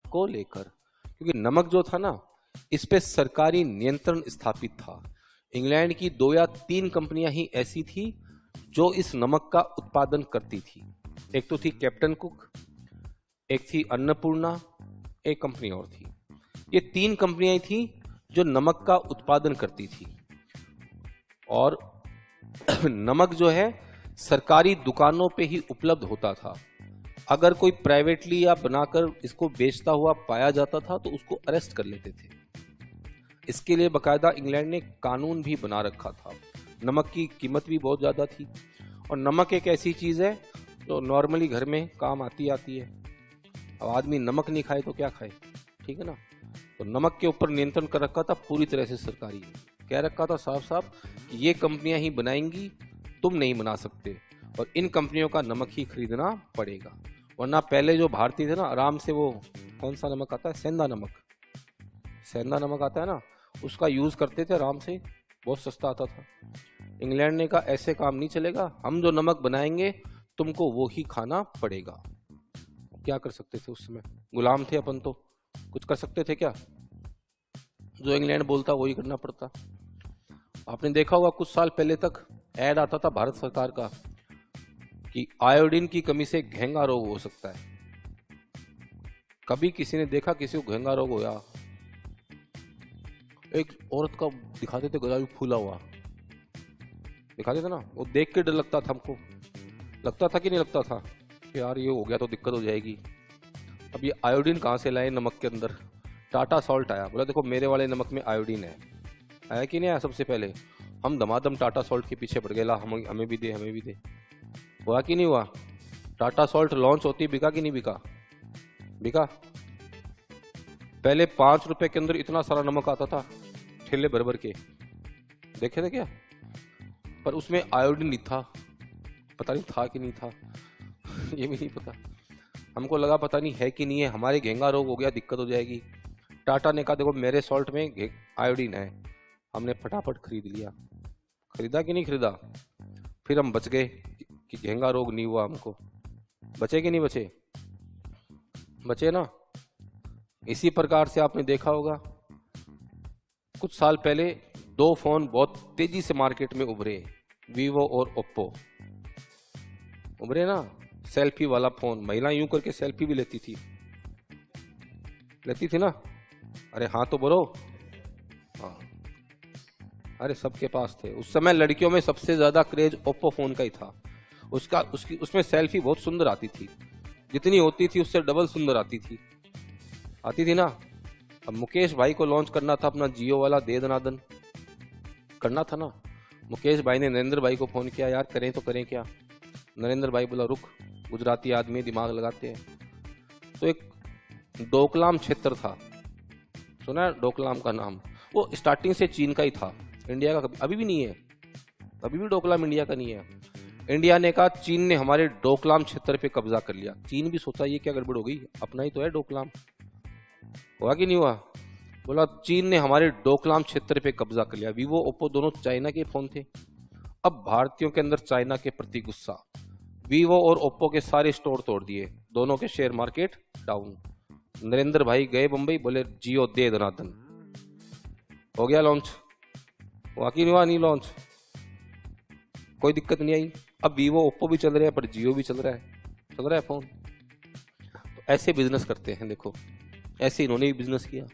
को लेकर, क्योंकि नमक जो था ना, इस पे सरकारी नियंत्रण स्थापित था। इंग्लैंड की 2 या 3 कंपनियां ही ऐसी थी जो इस नमक का उत्पादन करती थी। एक तो थी कैप्टन कुक, एक थी अन्नपूर्णा, एक कंपनी और थी। ये 3 कंपनियां थी जो नमक का उत्पादन करती थी। और नमक जो है सरकारी दुकानों पे ही उपलब्ध होता था। अगर कोई प्राइवेटली या बनाकर इसको बेचता हुआ पाया जाता था तो उसको अरेस्ट कर लेते थे। इसके लिए बकायदा इंग्लैंड ने कानून भी बना रखा था। नमक की कीमत भी बहुत ज्यादा थी, और नमक एक ऐसी चीज है जो नॉर्मली घर में काम आती है। अब आदमी नमक नहीं खाए तो क्या खाए, ठीक है ना। तो नमक के ऊपर नियंत्रण कर रखा था पूरी तरह से सरकारी ने। कह रखा था साफ साफ कि ये कंपनियां ही बनाएंगी, तुम नहीं बना सकते, और इन कंपनियों का नमक ही खरीदना पड़ेगा। वरना पहले जो भारतीय थे ना, आराम से वो कौन सा नमक आता है, सेंधा नमक आता है ना, उसका यूज करते थे आराम से, बहुत सस्ता आता था। इंग्लैंड ने कहा ऐसे काम नहीं चलेगा, हम जो नमक बनाएंगे तुमको वो ही खाना पड़ेगा। क्या कर सकते थे उस समय, गुलाम थे अपन, तो कुछ कर सकते थे क्या? जो इंग्लैंड बोलता वही करना पड़ता। आपने देखा होगा कुछ साल पहले तक ऐड आता था भारत सरकार का कि आयोडीन की कमी से घेंगा रोग हो सकता है। कभी किसी ने देखा किसी को घेंगा रोग होया? एक औरत का दिखाते थे गला भी फूला हुआ, दिखाते थे ना, वो देख के डर लगता था हमको। लगता था कि नहीं लगता था कि यार ये हो गया तो दिक्कत हो जाएगी। अब ये आयोडीन कहाँ से लाए नमक के अंदर? टाटा सॉल्ट आया, बोला देखो मेरे वाले नमक में आयोडीन है। आया कि नहीं आया? सबसे पहले हम धमाधम टाटा सॉल्ट के पीछे पड़ गए, ला हमें भी दे, हमें भी दे। हुआ कि नहीं हुआ? टाटा सॉल्ट लॉन्च होती बिका कि नहीं बिका? बिका। पहले 5 रुपए के अंदर इतना सारा नमक आता था, ठेले भर भर के, देखे थे क्या? पर उसमें आयोडीन नहीं था, पता नहीं था कि नहीं था ये भी नहीं पता। हमको लगा पता नहीं है कि नहीं है, हमारे घेंगा रोग हो गया, दिक्कत हो जाएगी। टाटा ने कहा देखो मेरे सॉल्ट में आयोडीन है। हमने फटाफट खरीद लिया। खरीदा कि नहीं खरीदा? फिर हम बच गए कि घेंगा रोग नहीं हुआ हमको। बचे कि नहीं बचे? बचे ना। इसी प्रकार से आपने देखा होगा कुछ साल पहले 2 फोन बहुत तेजी से मार्केट में उभरे, वीवो और ओप्पो उभरे ना। सेल्फी वाला फोन, महिला यूं करके सेल्फी भी लेती थी ना। अरे हाँ तो बोलो, हाँ, अरे सबके पास थे। उस समय लड़कियों में सबसे ज्यादा क्रेज ओप्पो फोन का ही था। उसमें सेल्फी बहुत सुंदर आती थी, जितनी होती थी उससे डबल सुंदर आती थी ना। अब मुकेश भाई को लॉन्च करना था अपना जियो वाला दे दनादन, करना था ना। मुकेश भाई ने नरेंद्र भाई को फोन किया, यार करें तो करें क्या? नरेंद्र भाई बोला रुक, गुजराती आदमी दिमाग लगाते हैं। तो एक डोकलाम क्षेत्र था, सुना है डोकलाम का नाम? वो स्टार्टिंग से चीन का ही था, इंडिया का अभी भी नहीं है। अभी भी डोकलाम इंडिया का नहीं है। इंडिया ने कहा चीन ने हमारे डोकलाम क्षेत्र पे कब्जा कर लिया। चीन भी सोचा ये क्या गड़बड़ हो गई, अपना ही तो है डोकलाम। हुआ कि नहीं हुआ? बोला चीन ने हमारे डोकलाम क्षेत्र पे कब्जा कर लिया। वीवो ओप्पो दोनों चाइना के फोन थे। अब भारतीयों के अंदर चाइना के प्रति गुस्सा, वीवो और ओप्पो के सारे स्टोर तोड़ दिए, दोनों के शेयर मार्केट डाउन। नरेंद्र भाई गए बंबई, बोले जियो दे दनादन। हो गया लॉन्च। वाकई नहीं हुआ? नहीं लॉन्च, कोई दिक्कत नहीं आई। अब वीवो ओप्पो भी चल रहे हैं पर जियो भी चल रहा है फोन। तो ऐसे बिजनेस करते हैं, देखो ऐसे इन्होंने भी बिजनेस किया।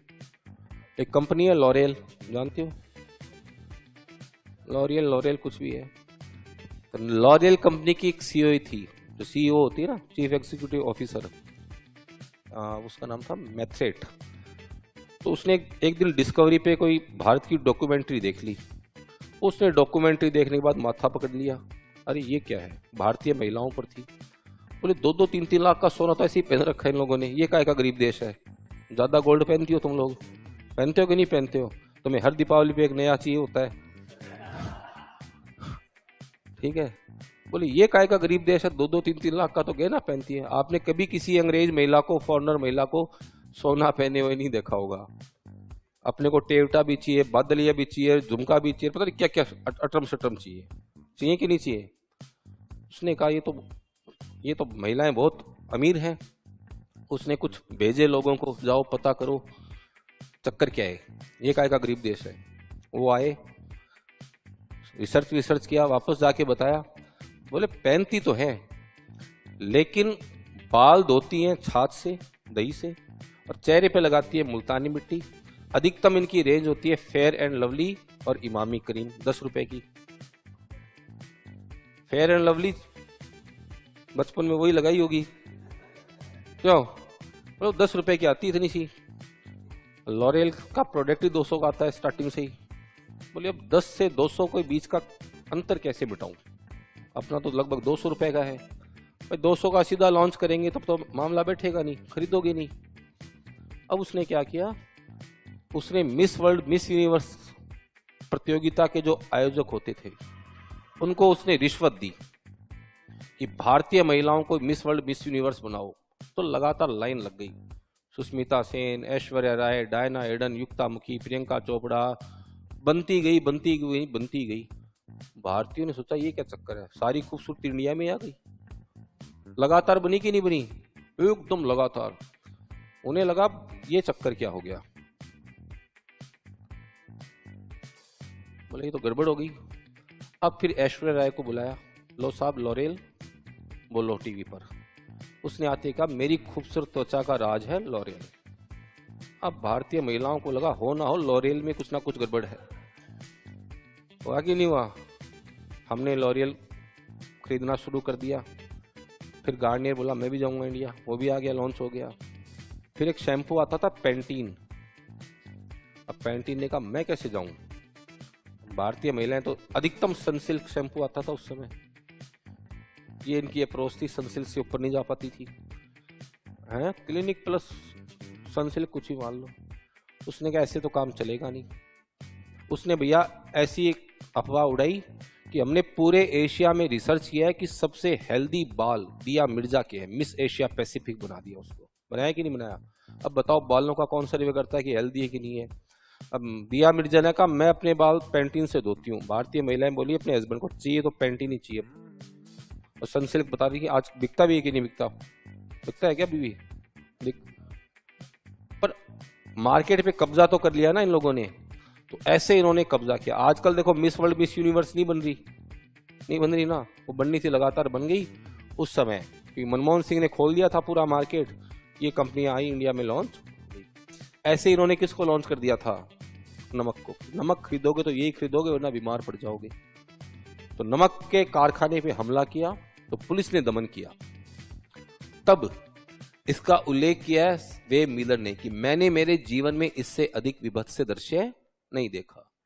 एक कंपनी है लॉरियल, जानते हो? लॉरियल कुछ भी है। तो लॉरियल कंपनी की एक सीईओ थी, जो सीईओ होती है ना, चीफ एग्जीक्यूटिव ऑफिसर, उसका नाम था मैथ्रेट। तो उसने एक दिन डिस्कवरी पे कोई भारत की डॉक्यूमेंट्री देख ली। उसने डॉक्यूमेंट्री देखने के बाद माथा पकड़ लिया, अरे ये क्या है? भारतीय महिलाओं पर थी। बोले 2-2, 3-3 लाख का सोना तो ऐसे ही पहन रखा है इन लोगों ने, ये काय का गरीब देश है? ज्यादा गोल्ड पहनती हो तुम लोग? पहनते हो कि नहीं पहनते हो? तुम्हें हर दीपावली पे एक नया चाहिए होता है, ठीक है? बोले ये काय का गरीब देश है, 2-2, 3-3 लाख का तो गहना पहनती है। आपने कभी किसी अंग्रेज महिला को, फॉरेनर महिला को सोना पहने हुए नहीं देखा होगा। अपने को टेवटा भी चाहिए, बादलिया भी चाहिए, झुमका भी चाहिए, पता नहीं क्या क्या अटरम शटरम चाहिए कि नहीं चाहिए? उसने कहा ये तो महिलाएं बहुत अमीर हैं। उसने कुछ भेजे लोगों को, जाओ पता करो चक्कर क्या है, ये काय का गरीब देश है। वो आए, रिसर्च किया, वापस जाके बताया, बोले पहनती तो है लेकिन बाल धोती हैं छाछ से, दही से, और चेहरे पे लगाती है मुल्तानी मिट्टी। अधिकतम इनकी रेंज होती है फेयर एंड लवली और इमामी क्रीम, 10 रुपए की। फेयर एंड लवली बचपन में वही लगाई होगी, क्यों? मतलब 10 रुपए की आती इतनी सी। लॉरियल का प्रोडक्ट ही 200 का आता है स्टार्टिंग से ही। बोलिए अब 10 से 200 के बीच का अंतर कैसे बिठाऊं? अपना तो लगभग 200 रुपए का है भाई, 200 का सीधा लॉन्च करेंगे तब तो मामला बैठेगा नहीं, खरीदोगे नहीं। अब उसने क्या किया, उसने मिस वर्ल्ड, मिस यूनिवर्स प्रतियोगिता के जो आयोजक होते थे उनको उसने रिश्वत दी कि भारतीय महिलाओं को मिस वर्ल्ड, मिस यूनिवर्स बनाओ। तो लगातार लाइन लग गई। सुष्मिता सेन, ऐश्वर्या राय, डायना एडन, युक्ता मुखी, प्रियंका चोपड़ा, बनती गई। भारतीयों ने सोचा ये क्या चक्कर है, सारी खूबसूरती इंडिया में आ गई। लगातार बनी कि नहीं बनी? एकदम लगातार। उन्हें लगा ये चक्कर क्या हो गया, बोले ये तो गड़बड़ हो गई। अब फिर ऐश्वर्या राय को बुलाया, लो साहब लॉरियल बोलो टीवी पर। उसने आते कहा मेरी खूबसूरत त्वचा का राज है लॉरियल। अब भारतीय महिलाओं को लगा हो ना हो लॉरियल में कुछ ना कुछ गड़बड़ है। हुआ कि नहीं हुआ? हमने लॉरियल खरीदना शुरू कर दिया। फिर गार्नियर बोला मैं भी जाऊंगा इंडिया, वो भी आ गया, लॉन्च हो गया। फिर एक शैम्पू आता था पैंटीन। अब पैंटीन ने कहा मैं कैसे जाऊं, भारतीय महिलाएं तो, अधिकतम सनसिल्क शैम्पू आता था उस समय। ये इनकी अप्रोच थी, सनसिल्क से ऊपर नहीं जा पाती थी, हैं? क्लिनिक प्लस सनसिल्क कुछ ही मान लो। उसने कहा ऐसे तो काम चलेगा नहीं। उसने भैया ऐसी एक अफवाह उड़ाई कि हमने पूरे एशिया में रिसर्च किया है कि सबसे हेल्दी बाल दिया मिर्जा के हैं। मिस एशिया पैसिफिक बना दिया उसको। बनाया कि नहीं बनाया? अब बताओ बालों का कौन सा रिव्यू करता है कि हेल्दी है कि नहीं है? अब दिया मिर्जा ने कहा मैं अपने बाल पैंटीन से धोती हूँ। भारतीय महिलाएं बोली अपने हस्बैंड को चाहिए तो पैंटीन ही चाहिए। और सनसिल्क बता रही कि आज बिकता भी है कि नहीं बिकता? बिकता है क्या बीवी? पर मार्केट पे कब्जा तो कर लिया ना इन लोगों ने। तो ऐसे इन्होंने कब्जा किया। आजकल देखो मिस वर्ल्ड, मिस यूनिवर्स नहीं बन रही ना, वो बननी थी, लगातार बन गई उस समय क्योंकि मनमोहन सिंह ने खोल दिया था पूरा मार्केट। ये कंपनियां आई इंडिया में लॉन्च। ऐसे इन्होंने किसको लॉन्च कर दिया था? नमक को। नमक खरीदोगे तो यही खरीदोगे वरना बीमार पड़ जाओगे। तो नमक के कारखाने पे हमला किया तो पुलिस ने दमन किया। तब इसका उल्लेख किया है वेब मिलर ने कि मैंने मेरे जीवन में इससे अधिक विभत्स दृश्य नहीं देखा।